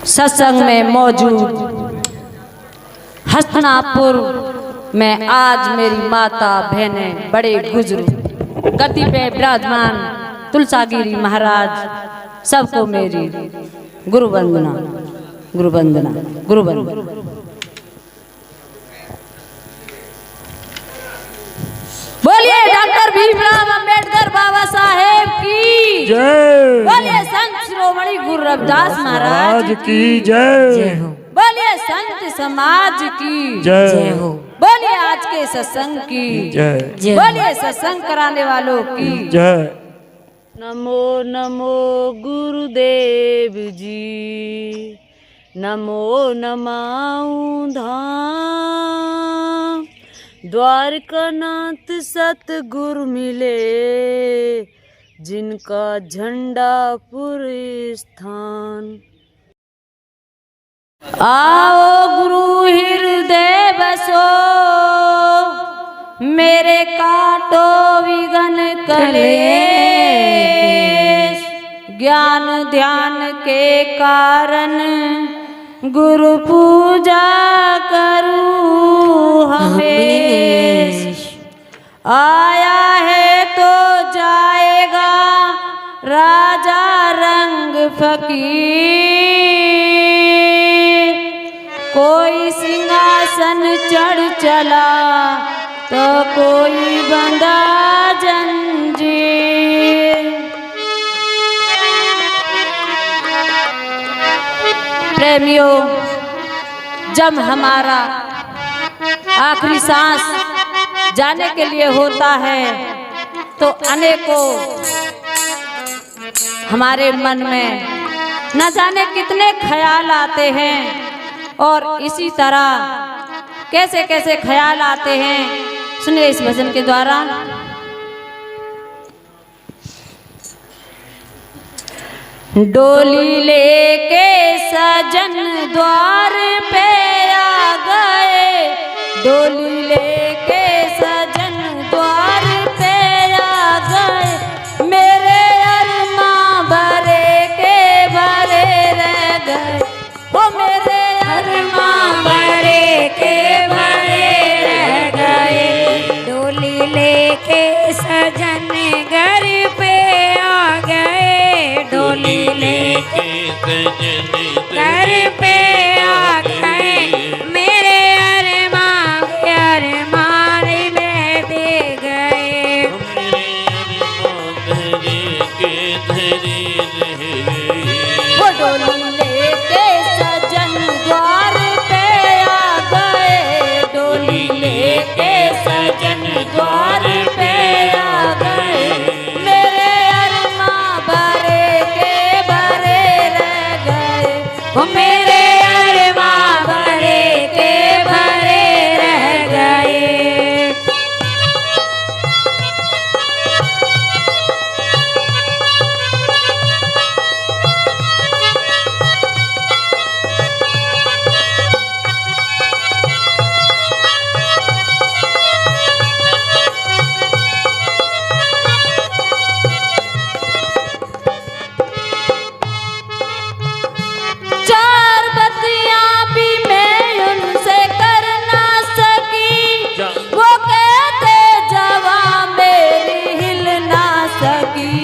सत्संग में मौजूद हस्तिनापुर में आज मेरी माता बहनें बड़े गुजरू गति पे विराजमान तुलसागिरी महाराज सबको मेरी गुरु वंदना गुरु वंदना गुरु वंदना। बोलिए डॉक्टर भीमराव अंबेडकर बाबा साहेब की जय। बोलिए संत शिरोमणि गुरु रविदास महाराज की जय। बोलिए संत समाज की जय हो। बोलिए आज के सत्संग की जय। बोलिए सत्संग कराने वालों की जय। नमो नमो गुरुदेव जी, नमो नमाऊं धाम। द्वारकानाथ सतगुरु मिले, जिनका झंडा पूरे स्थान। आओ गुरु हृदय बसो, मेरे काटो विघन कलेश। ज्ञान ध्यान के कारण गुरु पूजा करूं हमेश। आया है तो जाएगा राजा रंग फकीर। कोई सिंहासन चढ़ चला तो कोई बंधा जंजीर। प्रेमियों, जब हमारा आखिरी सांस जाने के लिए होता है तो अनेकों हमारे मन में न जाने कितने ख्याल आते हैं। और इसी तरह कैसे कैसे ख्याल आते हैं, सुनिए इस भजन के द्वारा। डोली लेके सजन द्वार पे आ गए, डोली लेके सजन द्वार पे आ गए। मेरे अरमां भरे के भरे रह गए, वो मेरे अरमां भरे के भरे रह गए। डोली लेके सजन घर पे आ गए, डोली लेके सजन घर पे आ गए। मेरे अरमान में दे गए, वो डोली लेके सजन द्वार पे आ गए, डोली लेके सजन द्वार पे आ गए। मेरे अरमां भरे के भरे रह गए, वो मेरे अरमां भरे के भरे रह गए। चार बत्तियां भी मैं उनसे कर ना सकी, वो कहते जवां मेरी हिल ना सकी।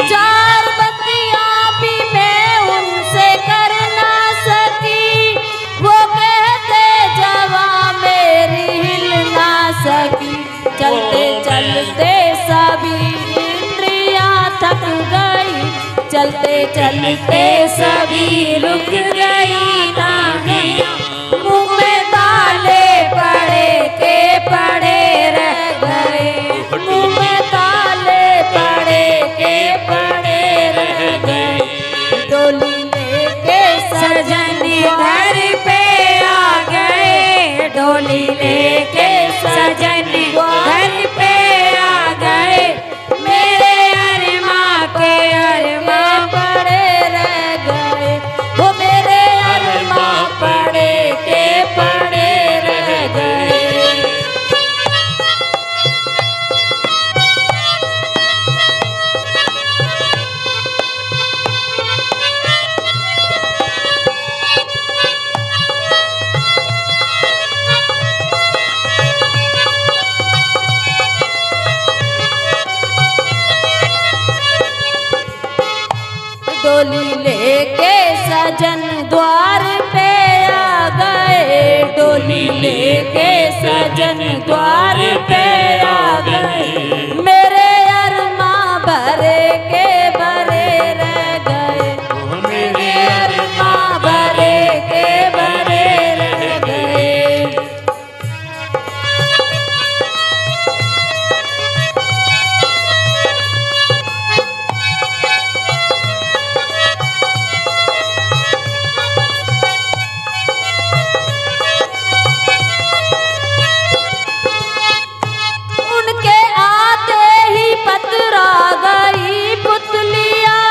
चार बत्तियां भी मैं उनसे कर ना सकी, वो कहते जवां मेरी हिल ना सकी। चलते चलते सभी थक गई, चलते चलते सभी रुक गई नाहियां। मुंह में ताले पड़े के पड़े रह गए, मुंह में ताले पड़े के पड़े रह गए। डोली लेके सजन घर पे आ गए, डोली लेके सजन घर पे आ गए। मेरे अरमां के अरमां पड़े रह गए, वो मेरे अरमां पड़े डोली लेके सजन द्वार पे आ गए, डोली लेके सजन द्वार पे आ गए। मेरे अरमां भरे के भरे रह गए, मेरे अरमां भरे के भरे रह गए। उनके आते ही पतरा गई पुतलियां,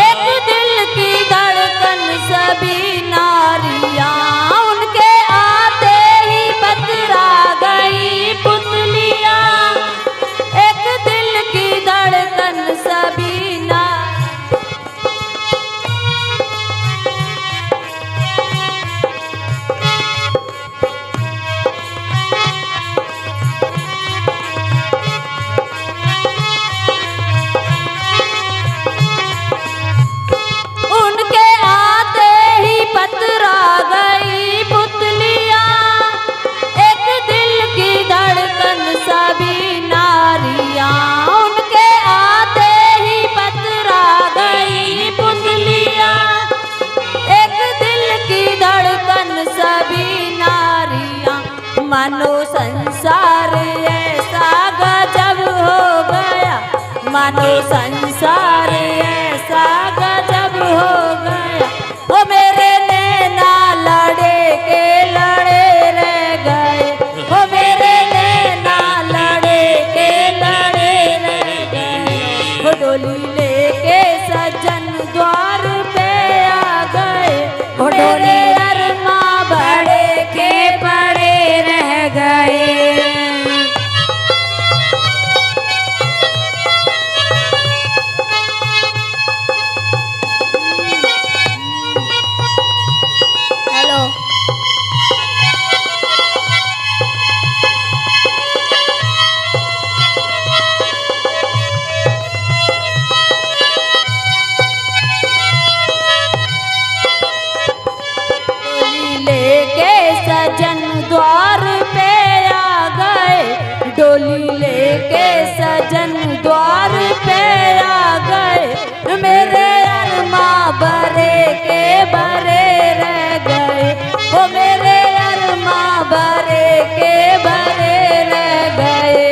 एक दिल की धड़कन सभी नारियां। उनके आते ही पतरा गई पुतलियां, एक दिल की धड़कन सभी नारियां। उनके आते ही पतरा गई पुतलियां, एक दिल की धड़कन सभी नारियां। उनके आते ही पतरा गई पुतलियां, एक दिल की धड़कन सभी नारियां। मानो संसार ऐसा गजब हो गया, मानो संसार ऐसा गजब हो गया। ओ मेरे नैना लड़े के लड़े रह गए, ओ मेरे नैना लड़े के लड़े रह गए। ओ डोली लेके सजन द्वार पे आ गए, ओ मेरे अरमां भरे के पड़े रह गए। हेलो डोली लेके सजन द्वार पे आ गए, डोली लेके सजन द्वार पे आ गए। मेरे अरमां भरे के भरे रह गए, ओ मेरे अरमां भरे के भरे रह गए।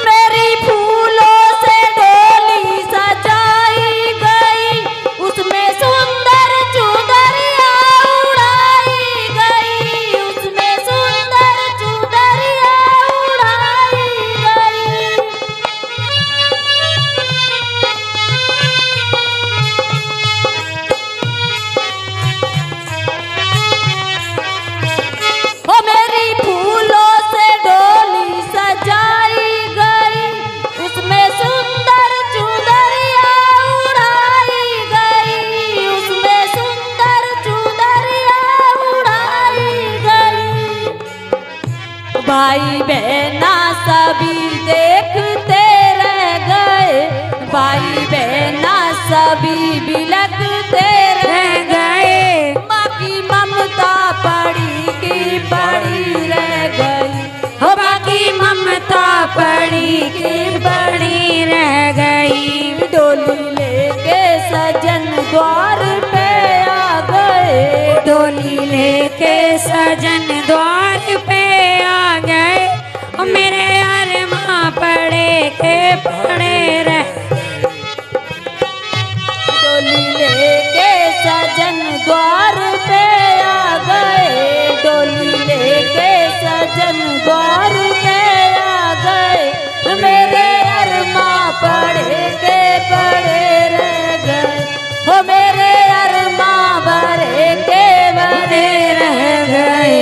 मेरी फूलों से डोली सजाई गई, उसमें सुंदर चुनरिया उड़ाई गई, उसमें सुंदर चुनरिया उड़ाई गई। ओ मेरी फूलों से डोली सजाई गई, उसमें सुंदर चुनरिया उड़ाई गई, उसमें सुंदर चुनरिया उड़ाई गई। भाई बहना सभी देखते रह गए, भाई बहना सभी बिलखते रह गए। माँ की ममता पड़ी की पड़ी रह गई, हो माँ की ममता पड़ी की पड़ी रह गई। डोली लेके सजन द्वार पे आ गए, डोली लेके सजन द्वार पे आ गए। ओ मेरे अरमां पड़े के पड़े रह। डोली लेके सजन द्वार पे आ गए, डोली लेके सजन द्वार पे आ गए। मेरे अरमां पड़े के पड़े रह गए, हो मेरे अरमां भरे के भरे रह गए।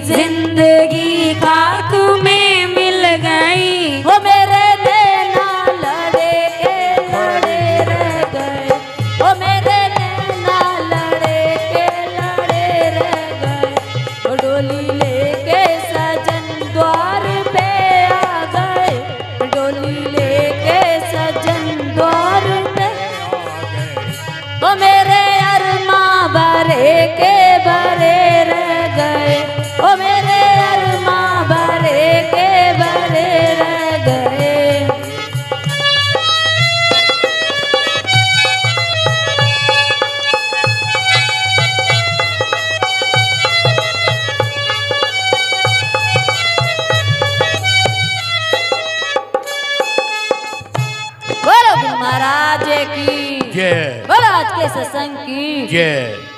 जिंदगी खाक में मिल गई। वो मेरे नैना लड़े के लड़े रह गए, वो मेरे नैना लड़े के लड़े रह गए। वो डोली लेके सजन द्वार पे आ गए, डोली लेके सजन द्वार पे वो मेरे अरमा भरे के भरे रह गए, वो मेरे अरमा भरे के भरे रह गए। बोलो गुरु महाराज की जय बोलो आज के सत्संग की जय।